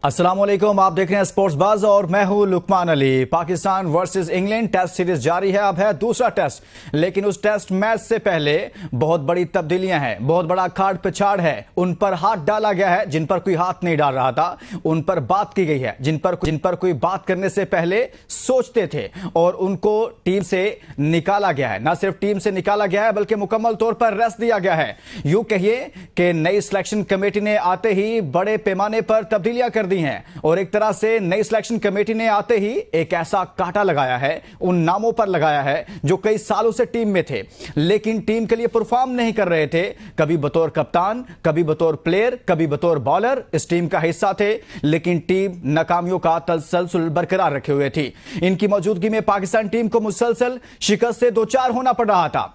السلام علیکم، آپ دیکھ رہے ہیں سپورٹس باز اور میں ہوں Luqman Ali. Pakistan versus England test series جاری ہے، اب ہے دوسرا ٹیسٹ، لیکن اس ٹیسٹ میچ سے پہلے بہت بڑی تبدیلیاں ہیں، بہت بڑا کھاڑ پچھاڑ ہے۔ ان پر ہاتھ ڈالا گیا ہے جن پر کوئی ہاتھ نہیں ڈال رہا تھا، ان پر بات کی گئی ہے جن پر کوئی بات کرنے سے پہلے سوچتے تھے، اور ان کو ٹیم سے نکالا گیا ہے۔ نہ صرف ٹیم سے نکالا گیا ہے بلکہ مکمل طور پر ریسٹ دیا گیا ہے۔ یوں کہیے کہ نئی سلیکشن کمیٹی نے آتے ہی بڑے پیمانے پر تبدیلیاں کر دی ہیں، اور ایک طرح سے نئی سلیکشن کمیٹی نے آتے ہی ایک ایسا کاٹا لگایا ہے، ان ناموں پر لگایا ہے جو کئی سالوں سے ٹیم میں تھے لیکن ٹیم کے لیے پرفارم نہیں کر رہے تھے، کبھی بطور کپتان، کبھی بطور پلیئر، کبھی بطور بالر اس ٹیم کا حصہ تھے، لیکن ٹیم ناکامیوں کا تسلسل برقرار رکھے ہوئے تھی۔ ان کی موجودگی میں پاکستان ٹیم کو مسلسل شکست سے دوچار ہونا پڑ رہا تھا،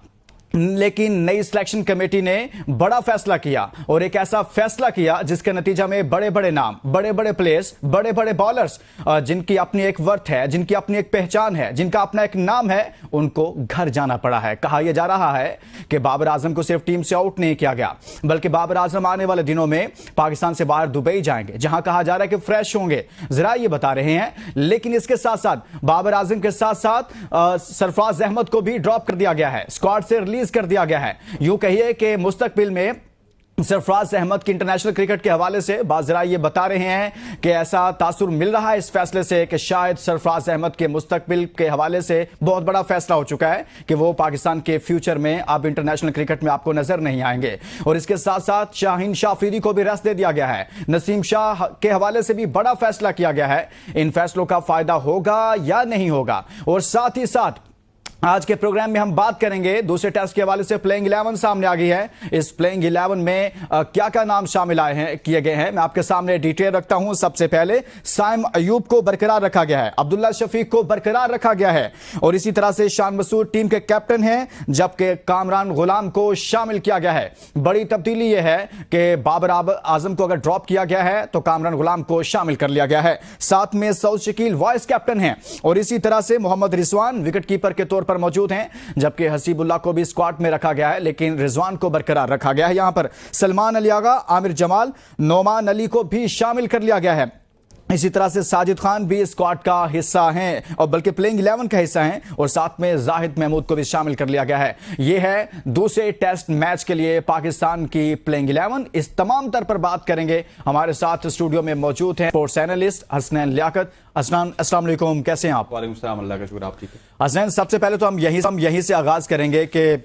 لیکن نئی سلیکشن کمیٹی نے بڑا فیصلہ کیا، اور ایک ایسا فیصلہ کیا جس کے نتیجہ میں بڑے بڑے نام، بڑے بڑے پلیئرز، بڑے بڑے بالرز جن کی اپنی ایک ورتھ ہے، جن کی اپنی ایک پہچان ہے، جن کا اپنا ایک نام ہے، ان کو گھر جانا پڑا ہے۔ کہا یہ جا رہا ہے کہ بابر اعظم کو صرف ٹیم سے آؤٹ نہیں کیا گیا بلکہ بابر اعظم آنے والے دنوں میں پاکستان سے باہر دبئی جائیں گے، جہاں کہا جا رہا ہے کہ فریش ہوں گے، ذرائع یہ بتا رہے ہیں۔ لیکن اس کے ساتھ ساتھ بابر اعظم کے ساتھ ساتھ سرفراز احمد کو بھی ڈراپ کر دیا گیا ہے، اسکواڈ سے ریلیز کر دیا گیا ہے۔ یوں کہیے کہ مستقبل میں سرفراز احمد کی انٹرنیشنل کرکٹ کے حوالے سے بعض ذرائع یہ بتا رہے ہیں کہ ایسا تاثر مل رہا ہے اس فیصلے سے کہ شاید سرفراز احمد کے مستقبل کے حوالے سے بہت بڑا فیصلہ ہو چکا ہے کہ وہ پاکستان کے فیوچر میں اب انٹرنیشنل کرکٹ میں آپ کو نظر نہیں آئیں گے۔ اور اس کے ساتھ ساتھ شاہین شاہ افریدی کو بھی ریسٹ دے دیا گیا ہے، نسیم شاہ کے حوالے سے بھی بڑا فیصلہ کیا گیا ہے۔ ان فیصلوں کا فائدہ ہوگا یا نہیں ہوگا، اور ساتھ ہی ساتھ آج کے پروگرام میں ہم بات کریں گے دوسرے ٹیسٹ کے حوالے سے پلینگ 11 سامنے آ گئی ہے۔ اس پلینگ 11 میں کیا کیا نام شامل کیے گئے ہیں، میں آپ کے سامنے ڈیٹیل رکھتا ہوں۔ سب سے پہلے سائم ایوب کو برقرار رکھا گیا ہے، عبداللہ شفیق کو برقرار رکھا گیا ہے، اور اسی طرح سے شان مسعود ٹیم کے کیپٹن ہیں، جبکہ کامران غلام کو شامل کیا گیا ہے۔ بڑی تبدیلی یہ ہے کہ بابر اعظم کو اگر ڈراپ کیا گیا ہے تو کامران غلام کو شامل کر لیا گیا ہے۔ ساتھ میں سعود شکیل وائس کیپٹن ہیں، اور اسی طرح سے محمد رضوان وکٹ کیپر کے طور پر موجود ہیں، جبکہ حسیب اللہ کو بھی اسکواڈ میں رکھا گیا ہے، لیکن رضوان کو برقرار رکھا گیا ہے۔ یہاں پر سلمان علی آغا، عامر جمال، نعمان علی کو بھی شامل کر لیا گیا ہے۔ اسی طرح سے ساجد خان بھی اسکواڈ کا حصہ ہیں، اور بلکہ پلینگ 11 کا حصہ ہیں، اور ساتھ میں زاہد محمود کو بھی شامل کر لیا گیا ہے۔ یہ ہے دوسرے ٹیسٹ میچ کے لیے پاکستان کی پلینگ 11۔ اس تمام تر پر بات کریں گے، ہمارے ساتھ اسٹوڈیو میں موجود ہیں اسپورٹس اینالسٹ حسنین لیاقت۔ حسنین السلام علیکم، کیسے ہیں آپ؟ وعلیکم السلام، اللہ کا شکر، آپ ٹھیک ہے؟ حسنین، سب سے پہلے تو ہم یہیں سے آغاز کریں گے کہ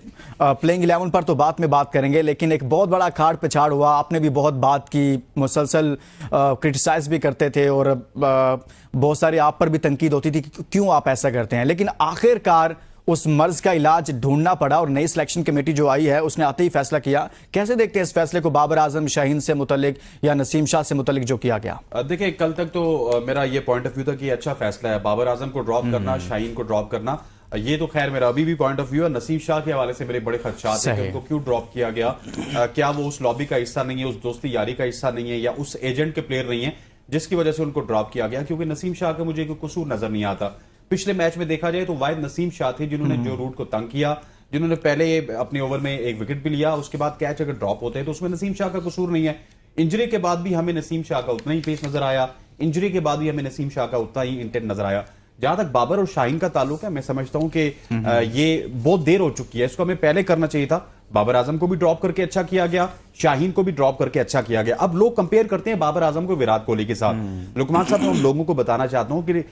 پلینگ 11 پر تو بات کریں گے، لیکن ایک بہت بڑا کھاڑ پچھاڑ ہوا، آپ نے بھی بہت بات کی، مسلسل کرٹیسائز بھی کرتے تھے، اور بہت سارے آپ پر بھی تنقید ہوتی تھی کہ کیوں آپ ایسا کرتے ہیں، لیکن آخر کار اس مرض کا علاج ڈھونڈنا پڑا، اور نئی سلیکشن کمیٹی جو آئی ہے اس نے آتے ہی فیصلہ کیا۔ کیسے دیکھتے ہیں اس فیصلے کو، بابر اعظم شاہین سے متعلق یا نسیم شاہ سے متعلق جو کیا گیا؟ دیکھیں، کل تک تو میرا یہ پوائنٹ آف ویو تھا کہ یہ اچھا فیصلہ ہے، بابر اعظم کو ڈراپ کرنا، شاہین کو ڈراپ کرنا، یہ تو خیر میرا ابھی بھی پوائنٹ آف ویو ہے۔ نسیم شاہ کے حوالے سے میرے بڑے خدشات ہیں کہ ان کو کیوں ڈراپ کیا گیا، کیا وہ اس لابی کا حصہ نہیں ہے، اس دوستی یاری کا حصہ نہیں ہے، یا اس ایجنٹ کے پلیئر نہیں ہے جس کی وجہ سے ان کو ڈراپ کیا گیا؟ کیونکہ نسیم شاہ کا مجھے کوئی قصور نظر نہیں آتا۔ پچھلے میچ میں دیکھا جائے تو واحد نسیم شاہ تھے جنہوں نے جو روٹ کو تنگ کیا، جنہوں نے پہلے اپنے اوور میں ایک وکٹ بھی لیا، اس کے بعد کیچ اگر ڈراپ ہوتے ہیں تو اس میں نسیم شاہ کا قصور نہیں ہے۔ انجری کے بعد بھی ہمیں نسیم شاہ کا اتنا ہی پیس نظر آیا، انجری کے بعد بھی ہمیں نسیم شاہ کا اتنا ہی انٹینٹ نظر آیا۔ جہاں تک بابر اور شاہین کا تعلق ہے، میں سمجھتا ہوں کہ یہ بہت دیر ہو چکی ہے، اس کو ہمیں پہلے کرنا چاہیے تھا۔ بابر اعظم کو بھی ڈراپ کر کے اچھا کیا گیا، شاہین کو بھی ڈراپ کر کے اچھا کیا گیا۔ اب لوگ کمپیئر کرتے ہیں بابر اعظم کو وراٹ کوہلی کے ساتھ۔ لقمان صاحب، میں لوگوں کو بتانا چاہتا ہوں کہ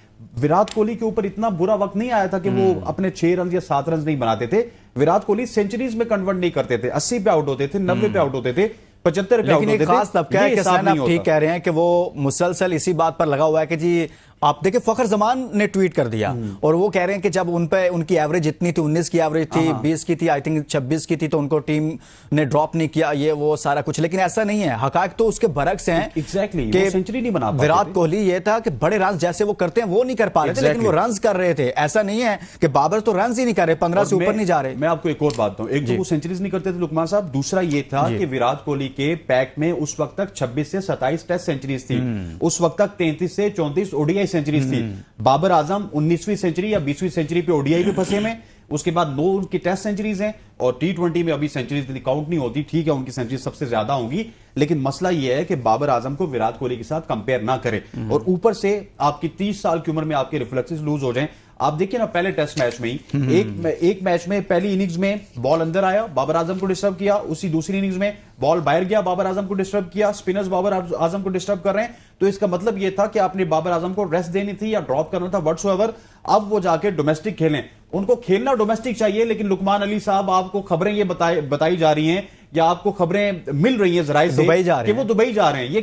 وراٹ کوہلی کے اوپر اتنا برا وقت نہیں آیا تھا کہ وہ اپنے 6 رنز یا 7 رنز نہیں بناتے تھے۔ وراٹ کوہلی سینچریز میں کنورٹ نہیں کرتے تھے، 80 پہ آؤٹ ہوتے تھے، 90 پہ آؤٹ ہوتے تھے، 75 پہ آؤٹ ہوتے تھے۔ لیکن ایک خاص طبقہ ہے کہ آپ ٹھیک کہہ رہے ہیں کہ وہ مسلسل اسی بات پر لگا ہوا ہے کہ جی آپ دیکھیں فخر زمان نے ٹویٹ کر دیا، اور وہ کہہ رہے ہیں کہ جب ان پہ ان کی ایوریج اتنی تھی، 19 کی ایوریج تھی، 20 کی تھی، آئی تھنک 26 کی تھی، تو ان کو ٹیم نے ڈراپ نہیں کیا، یہ وہ سارا کچھ۔ لیکن ایسا نہیں ہے، حقائق تو اس کے برعکس ہیں کہ سینچری نہیں بنا وراٹ کوہلی یہ تھا کہ بڑے رنز جیسے وہ کرتے ہیں وہ نہیں کر پا رہے تھے، لیکن وہ رنز کر رہے تھے۔ ایسا نہیں ہے کہ بابر تو رنز ہی نہیں کر رہے، 15 سے اوپر نہیں جا رہے۔ میں آپ کو ایک اور بات بتاؤں، ایک تو وہ سینچریز نہیں کرتے تھے لقمان صاحب، دوسرا یہ تھا کہ وراٹ کوہلی کے پیک میں اس وقت تک 26 سے 27 ٹیسٹ سینچریز تھی، اس وقت تک 33 سے 34 اوڈی آئی سینچریز تھی۔ بابر اعظم 19ویں سینچری یا 20ویں سینچری پہ اوڈی آئی پہ پھنسے میں، اس کے بعد 9 ان کی ٹیسٹ سینچریز ہیں اور T20 میں ابھی سینچریز اتنی کاؤنٹ نہیں ہوتی. ٹھیک ہے ان کی سینچریز سب سے زیادہ ہوں گی, لیکن مسئلہ یہ ہے کہ بابر اعظم کو وراٹ کوہلی کے ساتھ کمپیئر نہ کرے, اور اوپر سے آپ کی 30 سال کی عمر میں آپ کے ریفلیکسز لوز ہو جائیں. آپ دیکھیں نا پہلے ٹیسٹ میچ میں ہی ایک میچ میں پہلی اننگز میں بال اندر آیا, بابر اعظم کو ڈسٹرب کیا, اسی دوسری اننگز میں بال باہر گیا, بابر اعظم کو ڈسٹرب کیا, اسپنرز بابر اعظم کو ڈسٹرب کر رہے ہیں. تو اس کا مطلب یہ تھا کہ آپ نے بابر اعظم کو ریسٹ دینی تھی یا ڈراپ کرنا تھا واٹس ایور. اب وہ جا کے ڈومیسٹک کھیلیں, ان کو کھیلنا ڈومیسٹک چاہیے, لیکن لقمان علی صاحب آپ کو خبریں یہ بتائی جا رہی ہیں یا آپ کو خبریں مل رہی ہیں ذرائع سے کہ وہ دبئی جا رہے ہیں. یہ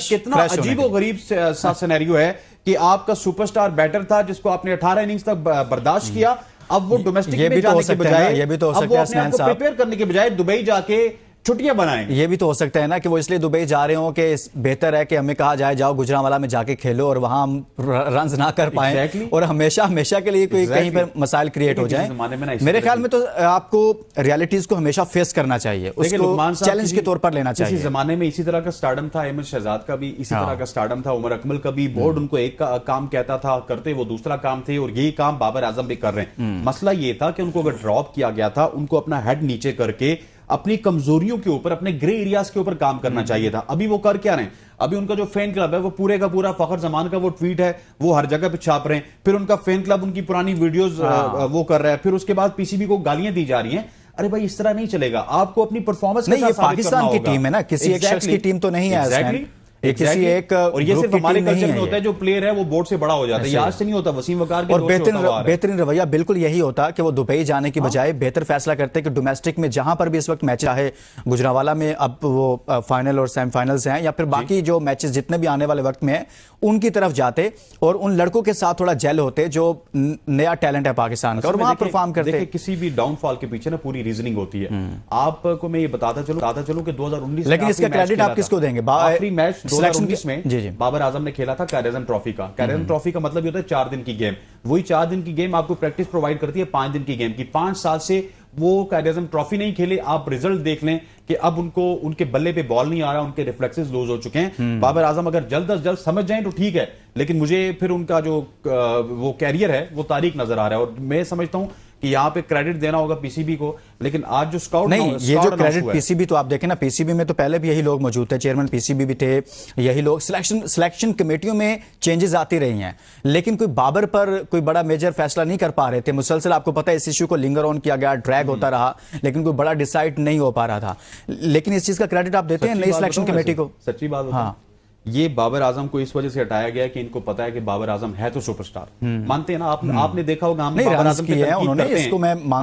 کتنا عجیب و غریب سا سینیریو ہے کہ آپ کا سپر سٹار بیٹر تھا جس کو آپ نے 18 اننگز تک برداشت کیا, اب وہ ڈومیسٹک میں جانے کے بجائے, اب وہ اپنے آپ کو پریپیئر کرنے کے بجائے دبئی جا کے چھٹیاں بنائیں. یہ بھی تو ہو سکتا ہے نا کہ وہ اس لیے دبئی جا رہے ہوں کہ بہتر ہے کہ ہمیں کہا جائے جاؤ گجرانوالہ میں جا کے کھیلو اور وہاں ہم رنز نہ کر پائیں اور ہمیشہ کے لیے کوئی کہیں پر مسائل کریٹ ہو جائیں. میرے خیال میں تو آپ کو ریالٹیز کو ہمیشہ فیس کرنا چاہیے, اس کو چیلنج کے طور پر لینا چاہیے. اسی زمانے میں اسی طرح کا سٹارڈم تھا, احمد شہزاد کا بھی اسی طرح کا سٹارڈم تھا, عمر اکمل کا بھی. بورڈ ان کو ایک کام کہتا تھا, کرتے وہ دوسرا کام تھے, اور یہی کام بابر اعظم بھی کر رہے ہیں. مسئلہ یہ تھا کہ ان کو اگر ڈراپ کیا گیا تھا, ان کو اپنا ہیڈ نیچے کر کے اپنی کمزوریوں کے اوپر, اپنے گرے ایریاز کے اوپر کام کرنا چاہیے تھا. ابھی وہ کر کیا رہے ہیں؟ ابھی ان کا جو فین کلب ہے وہ پورے کا پورا فخر زمان کا وہ ٹویٹ ہے وہ ہر جگہ پہ چھاپ رہے ہیں, پھر ان کا فین کلب ان کی پرانی ویڈیوز وہ کر رہا ہے, پھر اس کے بعد پی سی بی کو گالیاں دی جا رہی ہیں. ارے بھائی اس طرح نہیں چلے گا, آپ کو اپنی پرفارمنس نہیں, یہ پاکستان کی ٹیم ہے نا, کسی ایک شخص کی ٹیم تو نہیں ہے. اور یہ صرف ہمارے کلچر میں ہوتا ہے, جو پلیئر ہے وہ بورڈ سے بڑا ہو جاتا ہے, یہ آج سے نہیں ہوتا. وسیم وقار کے اور بہترین رویہ بالکل یہی ہوتا کہ وہ دبئی جانے کی بجائے بہتر فیصلہ کرتے کہ ڈومیسٹک میں جہاں پر بھی اس وقت میچ ہے, گجرانوالہ میں اب وہ فائنل اور سیمی فائنلز ہیں, یا پھر باقی جو میچز جتنے بھی آنے والے وقت میں ہیں ان کی طرف جاتے اور ان لڑکوں کے ساتھ تھوڑا جیل ہوتے جو نیا ٹیلنٹ ہے پاکستان کا, اور وہاں پرفارم کرتے. کسی بھی ڈاؤن فال کے پیچھے نا پوری ریزننگ ہوتی ہے. آپ کو میں یہ بتاتا چلوں کہ 2019 لیکن اس کا کریڈٹ آپ کس کو دیں گے؟ آخری میچ 2019 میں بابر اعظم نے کھیلا تھا کیریزم ٹرافی کا. کیریزم ٹرافی کا مطلب یہ ہوتا ہے 4 دن کی گیم. وہی 4 دن کی گیم آپ کو پریکٹس پرووائڈ کرتی ہے 5 دن کی گیم کی. 5 سال سے وہ کیریزم ٹرافی نہیں کھیلے. آپ ریزلٹ دیکھ لیں کہ اب ان کو ان کے بلے پہ بال نہیں آ رہا, ان کے ریفلیکسز لوز ہو چکے ہیں. بابر اعظم اگر جلد از جلد سمجھ جائیں تو ٹھیک ہے, لیکن مجھے پھر ان کا جو وہ کیریئر ہے وہ تاریخ نظر آ رہا ہے. اور میں سمجھتا ہوں کہ یہاں پہ کریڈٹ دینا ہوگا پی سی بی کو, لیکن آج جو سکاؤٹ نہیں, یہ جو کریڈٹ پی سی بی تو آپ دیکھیں نا, پی سی بی میں تو پہلے بھی یہی لوگ موجود تھے, چیئرمین پی سی بی بھی تھے یہی لوگ. سلیکشن کمیٹیوں میں چینجز آتی رہی ہیں, لیکن کوئی بابر پر کوئی بڑا میجر فیصلہ نہیں کر پا رہے تھے. مسلسل آپ کو پتہ ہے اس ایشو کو لنگر آن کیا گیا, ڈریگ ہوتا رہا, لیکن کوئی بڑا ڈیسائیڈ نہیں ہو پا رہا تھا. لیکن اس چیز کا کریڈٹ آپ دیتے ہیں نئی سلیکشن کمیٹی کو. سچی بات ہاں, یہ بابر اعظم کو اس وجہ سے ہٹایا گیا کہ ان کو پتا ہے کہ بابر اعظم ہے تو سپر سٹار. مانتے ہیں نا آپ نے دیکھا ہوگا, ہم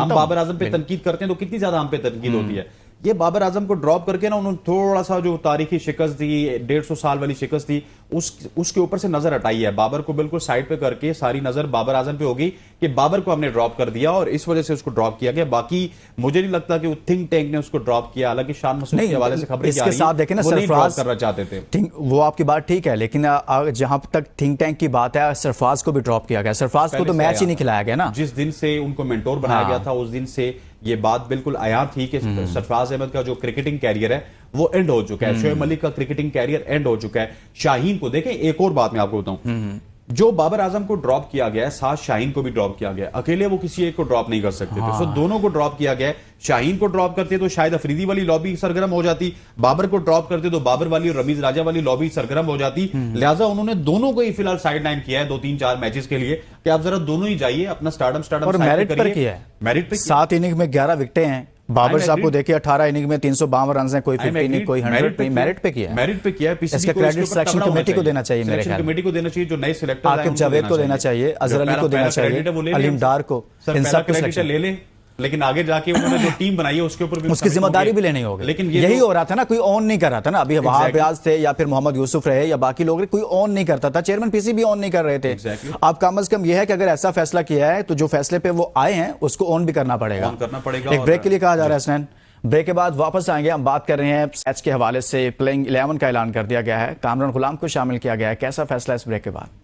بابر اعظم پہ تنقید کرتے ہیں تو کتنی زیادہ ہم پہ تنقید ہوتی ہے. یہ بابر اعظم کو ڈراپ کر کے نا انہوں نے تھوڑا سا جو تاریخی شکست تھی, 150 سال والی شکست تھی, اس کے اوپر سے نظر ہٹائی ہے. بابر کو بالکل سائڈ پہ کر کے ساری نظر بابر اعظم پہ ہوگی کہ بابر کو ہم نے ڈراپ کر دیا اور اس وجہ سے اس کو ڈراپ کیا گیا. باقی مجھے نہیں لگتا کہ وہ تھنک ٹینک نے اس کو ڈراپ کیا, حالانکہ شان مسعود کے حوالے سے خبریں اس کے ساتھ دیکھیں نا, سرفراز کرنا چاہتے تھے. وہ آپ کی بات ٹھیک ہے, لیکن جہاں تک تھنک ٹینک کی بات ہے, سرفراز کو بھی ڈراپ کیا گیا. سرفراز کو تو میچ ہی نہیں کھلایا گیا نا. جس دن سے ان کو مینٹور بنایا گیا تھا اس دن سے یہ بات بالکل عیاں تھی کہ سرفراز احمد کا جو کرکٹنگ کیریئر ہے وہ اینڈ ہو چکا ہے. شعیب ملک کا کرکٹنگ کیریئر اینڈ ہو چکا ہے. شاہین کو دیکھیں, ایک اور بات میں آپ کو بتاؤں, جو بابر اعظم کو ڈراپ کیا گیا ہے ساتھ شاہین کو بھی ڈراپ کیا گیا. اکیلے وہ کسی ایک کو ڈراپ نہیں کر سکتے تھے, سو دونوں کو ڈراپ کیا گیا. شاہین کو ڈراپ کرتے تو شاید افریدی والی لابی سرگرم ہو جاتی, بابر کو ڈراپ کرتے تو بابر والی اور رمیز راجہ والی لابی سرگرم ہو جاتی. لہٰذا انہوں نے دونوں کو ہی فی الحال سائڈ لائن کیا ہے 2-3-4 میچز کے لیے کہ آپ ذرا دونوں ہی جائیے اپنا سٹارڈم اور میرٹ پر کیا ہے. میرٹ پہ 7 اننگ میں 11 وکٹیں ہیں. بابر صاحب کو دیکھیں 18 اننگ میں 352 رنز ہیں, کوئی 50 نہیں, کوئی 100 نہیں. میرٹ پہ کیا ہے. اس کا کریڈٹ سلیکشن کمیٹی کو دینا چاہیے, میرے خیال کمیٹی کو دینا چاہیے, جو نئے سلیکٹر عاقب جاوید کو دینا چاہیے, اظہر علی کو دینا چاہیے, علیم ڈار کو. ان سب کو سلیکشن لے لیں, لیکن آگے جا کے انہوں نے جو ٹیم بنائی ہے اس کے اوپر بھی اس کی ذمہ داری بھی لینی ہوگی. لیکن یہی ہو رہا تھا نا, کوئی آن نہیں کر رہا تھا نا. ابھی وہاب ریاض تھے یا پھر محمد یوسف رہے یا باقی لوگ رہے, کوئی آن نہیں کرتا تھا. چیئرمین پی سی بھی آن نہیں کر رہے تھے. اب کم از کم یہ ہے کہ اگر ایسا فیصلہ کیا ہے تو جو فیصلے پہ وہ آئے ہیں اس کو آن بھی کرنا پڑے گا. ایک بریک کے لیے کہا جا رہا ہے حسنین, بریک کے بعد واپس آئیں گے. ہم بات کر رہے ہیں میچ کے حوالے سے پلینگ 11 کا اعلان کر دیا گیا ہے, کامران غلام کو شامل کیا گیا ہے. کیسا فیصلہ اس بریک کے بعد؟